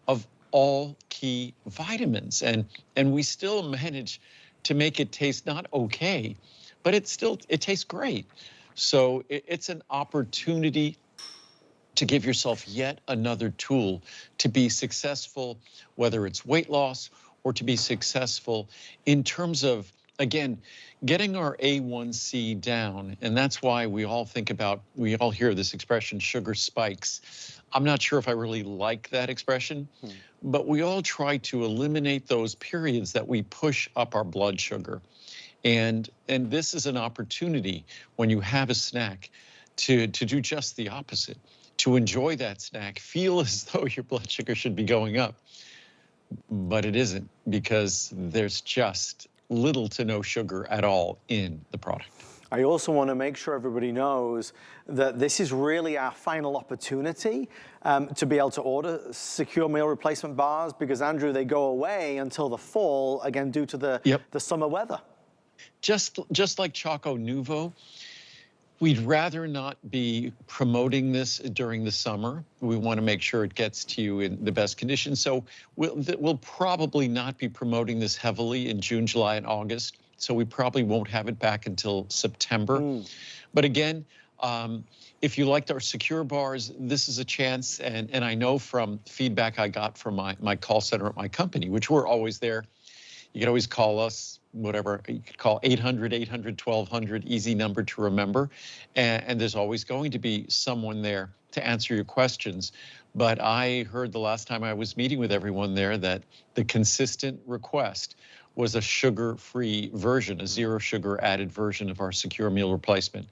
of all key vitamins, and we still manage to make it taste not okay, but it tastes great. So it's an opportunity to give yourself yet another tool to be successful, whether it's weight loss or to be successful in terms of, again, getting our A1C down. And that's why we all hear this expression, sugar spikes. I'm not sure if I really like that expression, but we all try to eliminate those periods that we push up our blood sugar. And this is an opportunity when you have a snack to do just the opposite, to enjoy that snack, feel as though your blood sugar should be going up, but it isn't, because there's just little to no sugar at all in the product. I also want to make sure everybody knows that this is really our final opportunity to be able to order secure meal replacement bars, because, Andrew, they go away until the fall, again, due to the summer weather. Just like Choco Nouveau, we'd rather not be promoting this during the summer. We want to make sure it gets to you in the best conditions. So we'll probably not be promoting this heavily in June, July, and August. So we probably won't have it back until September. But again, if you liked our secure bars, this is a chance. And I know from feedback I got from my call center at my company, which we're always there. You can always call us, whatever, you could call 800-800-1200, easy number to remember. And there's always going to be someone there to answer your questions. But I heard the last time I was meeting with everyone there that the consistent request was a sugar-free version, a 0 sugar added version of our secure meal replacement.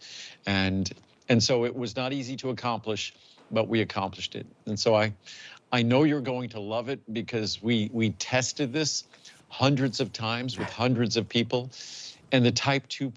And so it was not easy to accomplish, but we accomplished it. And so I know you're going to love it, because we tested this hundreds of times with hundreds of people, and the Type 2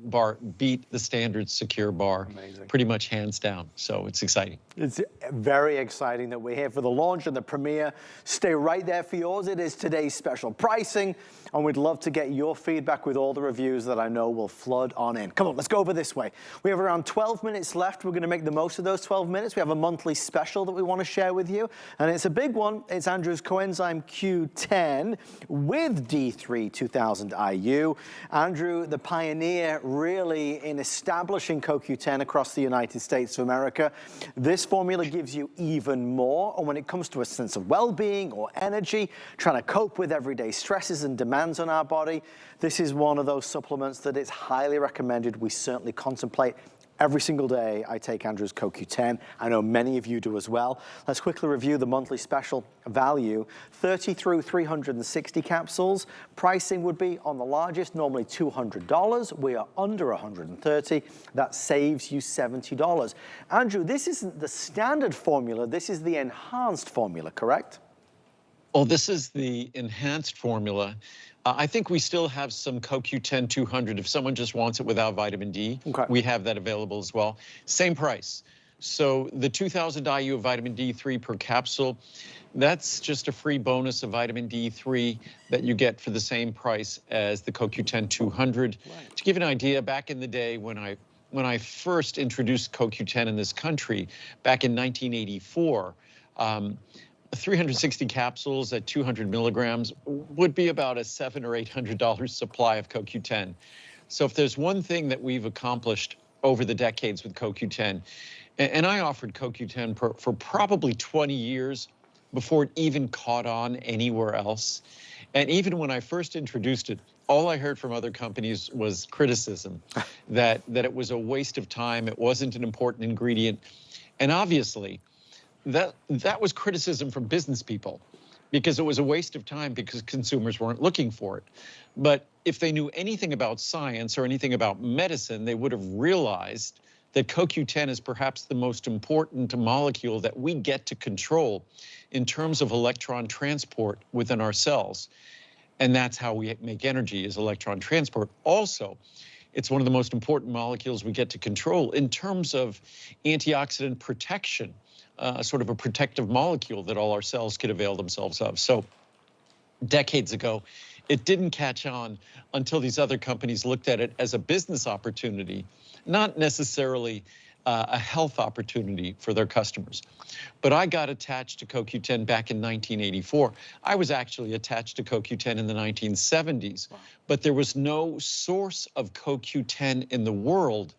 bar beat the standard secure bar pretty much hands down. So it's exciting. It's very exciting that we're here for the launch and the premiere. Stay right there for yours. It is today's special pricing, and we'd love to get your feedback with all the reviews that I know will flood on in. Come on, let's go over this way. We have around 12 minutes left. We're going to make the most of those 12 minutes. We have a monthly special that we want to share with you, and it's a big one. It's Andrew's Coenzyme Q10 with D3 2000 IU. Andrew, the pioneer really in establishing CoQ10 across the United States of America. This formula gives you even more, and when it comes to a sense of well-being or energy, trying to cope with everyday stresses and demands on our body, this is one of those supplements that is highly recommended. We certainly contemplate Every single day, I take Andrew's CoQ10. I know many of you do as well. Let's quickly review the monthly special value. 30 through 360 capsules. Pricing would be on the largest, normally $200. We are under $130. That saves you $70. Andrew, this isn't the standard formula. This is the enhanced formula, correct? Well, this is the enhanced formula. I think we still have some CoQ10 200 if someone just wants it without vitamin D. Okay. We have that available as well. Same price. So the 2,000 IU of vitamin D3 per capsule, that's just a free bonus of vitamin D3 that you get for the same price as the CoQ10 200. Right. To give you an idea, back in the day when I first introduced CoQ10 in this country, back in 1984, 360 capsules at 200 milligrams would be about a $700 or $800 supply of CoQ10. So if there's one thing that we've accomplished over the decades with CoQ10, and I offered CoQ10 for probably 20 years before it even caught on anywhere else. And even when I first introduced it, all I heard from other companies was criticism, that it was a waste of time, it wasn't an important ingredient. And obviously, that was criticism from business people because it was a waste of time because consumers weren't looking for it. But if they knew anything about science or anything about medicine, they would have realized that CoQ10 is perhaps the most important molecule that we get to control in terms of electron transport within our cells. And that's how we make energy, is electron transport. Also, it's one of the most important molecules we get to control in terms of antioxidant protection. Sort of a protective molecule that all our cells could avail themselves of. So decades ago, it didn't catch on until these other companies looked at it as a business opportunity, not necessarily a health opportunity for their customers. But I got attached to CoQ10 back in 1984. I was actually attached to CoQ10 in the 1970s, but there was no source of CoQ10 in the world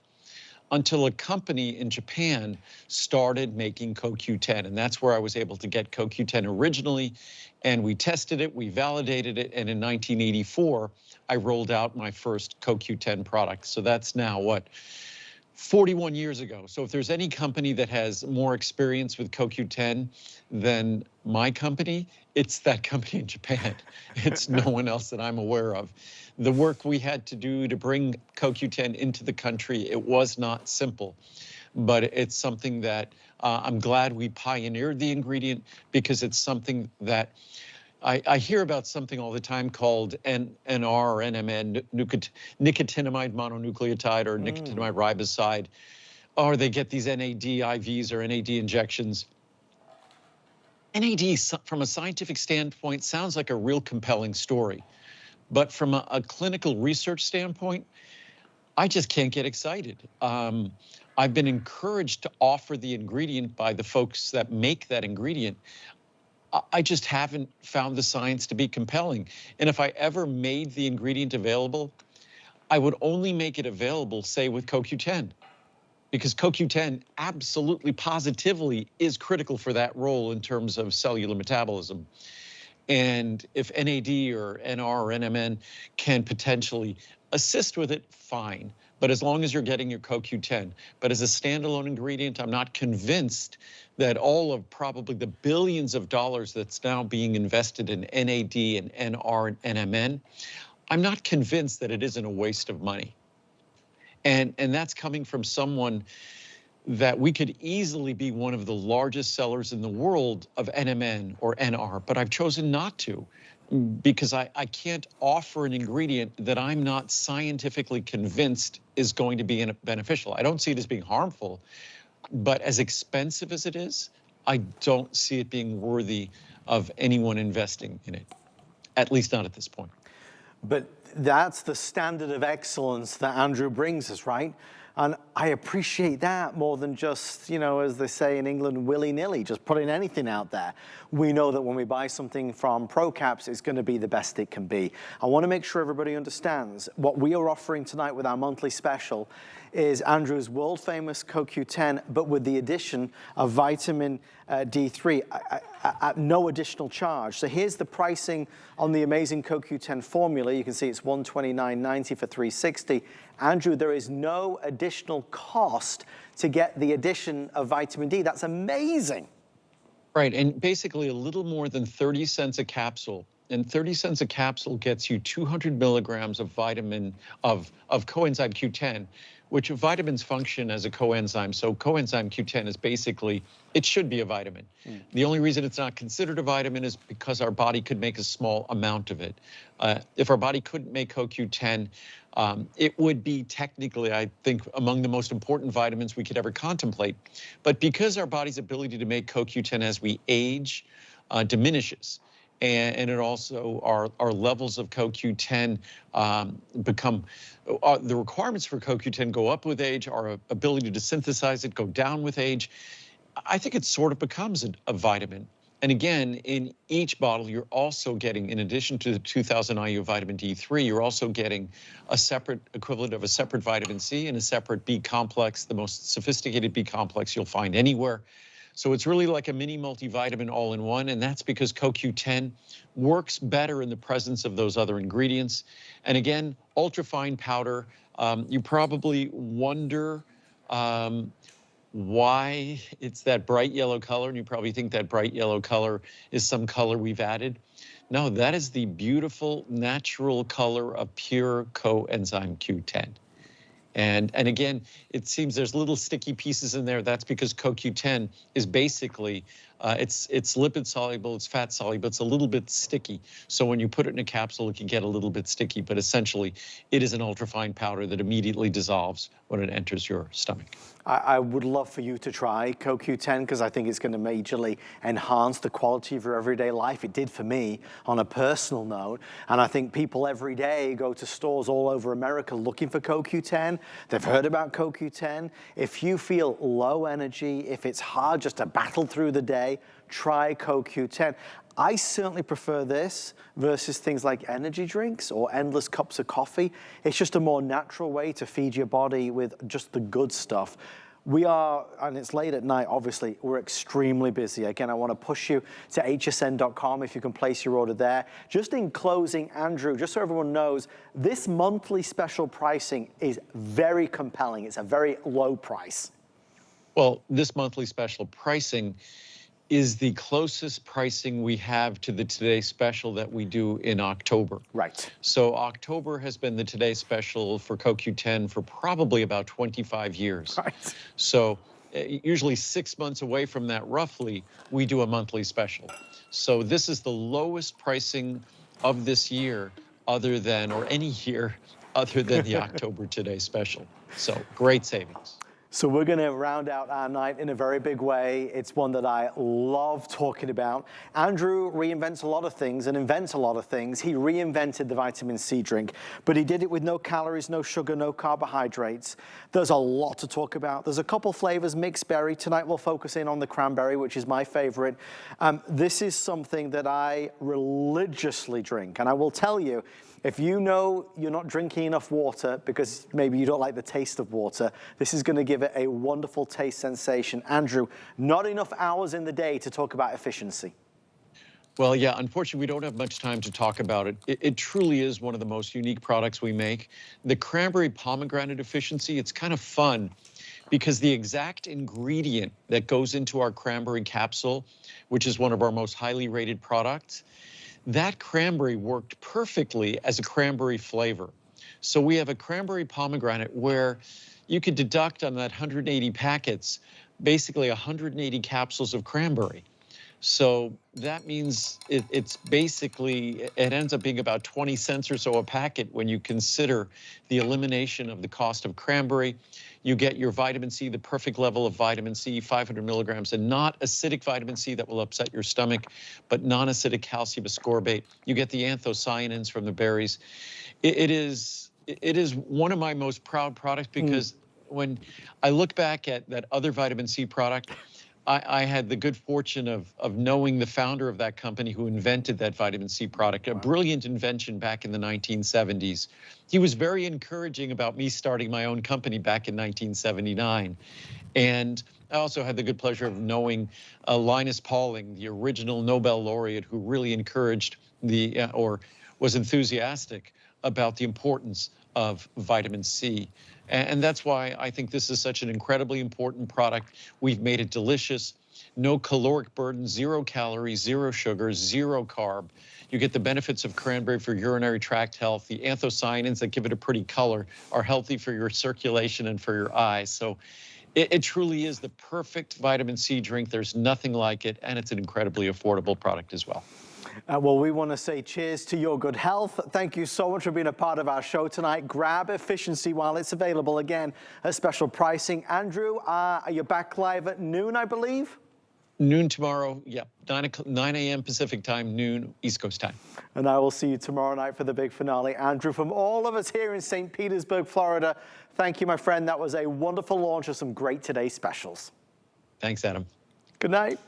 until a company in Japan started making CoQ10. And that's where I was able to get CoQ10 originally. And we tested it, we validated it. And in 1984, I rolled out my first CoQ10 product. So that's now, what, 41 years ago. So if there's any company that has more experience with CoQ10 than my company, it's that company in Japan. It's no one else that I'm aware of. The work we had to do to bring CoQ10 into the country, it was not simple, but it's something that I'm glad we pioneered the ingredient because it's something that I hear about something all the time called NR or NMN, nicotinamide mononucleotide or nicotinamide riboside, or they get these NAD IVs or NAD injections. NAD, from a scientific standpoint, sounds like a real compelling story. But from a clinical research standpoint, I just can't get excited. I've been encouraged to offer the ingredient by the folks that make that ingredient. I just haven't found the science to be compelling. And if I ever made the ingredient available, I would only make it available, say, with CoQ10. Because CoQ10 absolutely positively is critical for that role in terms of cellular metabolism. And if NAD or NR or NMN can potentially assist with it, fine. But as long as you're getting your CoQ10. But as a standalone ingredient, I'm not convinced that all of probably the billions of dollars that's now being invested in NAD and NR and NMN, I'm not convinced that it isn't a waste of money. And that's coming from someone that we could easily be one of the largest sellers in the world of NMN or NR, but I've chosen not to because I can't offer an ingredient that I'm not scientifically convinced is going to be beneficial. I don't see it as being harmful, but as expensive as it is, I don't see it being worthy of anyone investing in it, at least not at this point. But that's the standard of excellence that Andrew brings us, right? And I appreciate that more than just, you know, as they say in England, willy-nilly, just putting anything out there. We know that when we buy something from ProCaps, it's going to be the best it can be. I want to make sure everybody understands what we are offering tonight with our monthly special is Andrew's world-famous CoQ10, but with the addition of vitamin D3 at no additional charge. So here's the pricing on the amazing CoQ10 formula. You can see it's $129.90 for 360 Andrew, there is no additional cost to get the addition of vitamin D. That's amazing. Right, and basically a little more than 30 cents a capsule. And 30 cents a capsule gets you 200 milligrams of of coenzyme Q10, which vitamins function as a coenzyme. So coenzyme Q10 is basically, it should be a vitamin. The only reason it's not considered a vitamin is because our body could make a small amount of it. If our body couldn't make CoQ10, it would be technically, I think, among the most important vitamins we could ever contemplate. But because our body's ability to make CoQ10 as we age diminishes, and it also, our levels of CoQ10 become, the requirements for CoQ10 go up with age, our ability to synthesize it go down with age. I think it sort of becomes a vitamin. And again, in each bottle, you're also getting, in addition to the 2000 IU vitamin D3, you're also getting a separate equivalent of a separate vitamin C and a separate B complex, the most sophisticated B complex you'll find anywhere. So it's really like a mini multivitamin all in one, and that's because CoQ10 works better in the presence of those other ingredients. And again, ultrafine powder, you probably wonder why it's that bright yellow color, and you probably think that bright yellow color is some color we've added. No, that is the beautiful natural color of pure coenzyme Q10. And again, it seems there's little sticky pieces in there. That's because CoQ10 is basically, it's lipid soluble, it's fat soluble, it's a little bit sticky. So when you put it in a capsule, it can get a little bit sticky, but essentially it is an ultrafine powder that immediately dissolves when it enters your stomach. I would love for you to try CoQ10 because I think it's going to majorly enhance the quality of your everyday life. It did for me on a personal note. And I think people every day go to stores all over America looking for CoQ10. They've heard about CoQ10. If you feel low energy, if it's hard just to battle through the day, try CoQ10. I certainly prefer this versus things like energy drinks or endless cups of coffee. It's just a more natural way to feed your body with just the good stuff. We are, and it's late at night, obviously, we're extremely busy. Again, I want to push you to hsn.com if you can place your order there. Just in closing, Andrew, just so everyone knows, this monthly special pricing is very compelling. It's a very low price. Well, this monthly special pricing is the closest pricing we have to the Today Special that we do in October. Right. So October has been the Today Special for CoQ10 for probably about 25 years. Right. So usually 6 months away from that, roughly, we do a monthly special. So this is the lowest pricing of this year other than, or any year other than the October Today Special. So great savings. So we're going to round out our night in a very big way. It's one that I love talking about. Andrew reinvents a lot of things and invents a lot of things. He reinvented the vitamin C drink, but he did it with no calories, no sugar, no carbohydrates. There's a lot to talk about. There's a couple flavors, mixed berry. Tonight we'll focus in on the cranberry, which is my favorite. This is something that I religiously drink, and I will tell you, if you know you're not drinking enough water because maybe you don't like the taste of water, this is going to give it a wonderful taste sensation. Andrew, not enough hours in the day to talk about efficiency. Well, yeah, unfortunately, we don't have much time to talk about it. It truly is one of the most unique products we make. The cranberry pomegranate efficiency, it's kind of fun because the exact ingredient that goes into our cranberry capsule, which is one of our most highly rated products, that cranberry worked perfectly as a cranberry flavor. So we have a cranberry pomegranate where you could deduct on that 180 packets, basically 180 capsules of cranberry. So that means it's basically, it ends up being about 20 cents or so a packet when you consider the elimination of the cost of cranberry. You get your vitamin C, the perfect level of vitamin C, 500 milligrams, and not acidic vitamin C that will upset your stomach, but non-acidic calcium ascorbate. You get the anthocyanins from the berries. It is one of my most proud products because when I look back at that other vitamin C product, I had the good fortune of knowing the founder of that company who invented that vitamin C product, a brilliant invention back in the 1970s. He was very encouraging about me starting my own company back in 1979. And I also had the good pleasure of knowing Linus Pauling, the original Nobel laureate who really encouraged or was enthusiastic about the importance of vitamin C. And that's why I think this is such an incredibly important product. We've made it delicious, no caloric burden, 0 calories, 0 sugar, 0 carb. You get the benefits of cranberry for urinary tract health. The anthocyanins that give it a pretty color are healthy for your circulation and for your eyes. So it truly is the perfect vitamin C drink. There's nothing like it, and it's an incredibly affordable product as well. Well, we want to say cheers to your good health. Thank you so much for being a part of our show tonight. Grab efficiency while it's available, again, at special pricing. Andrew, are you back live at noon, I believe? Noon tomorrow, yeah, 9 a.m. Pacific time, noon East Coast time. And I will see you tomorrow night for the big finale. Andrew, from all of us here in St. Petersburg, Florida, thank you, my friend. That was a wonderful launch of some great Today specials. Thanks, Adam. Good night.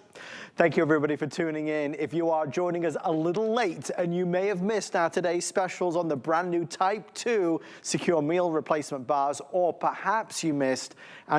Thank you, everybody, for tuning in. If you are joining us a little late and you may have missed our today's specials on the brand new Type 2 secure meal replacement bars, or perhaps you missed Andrew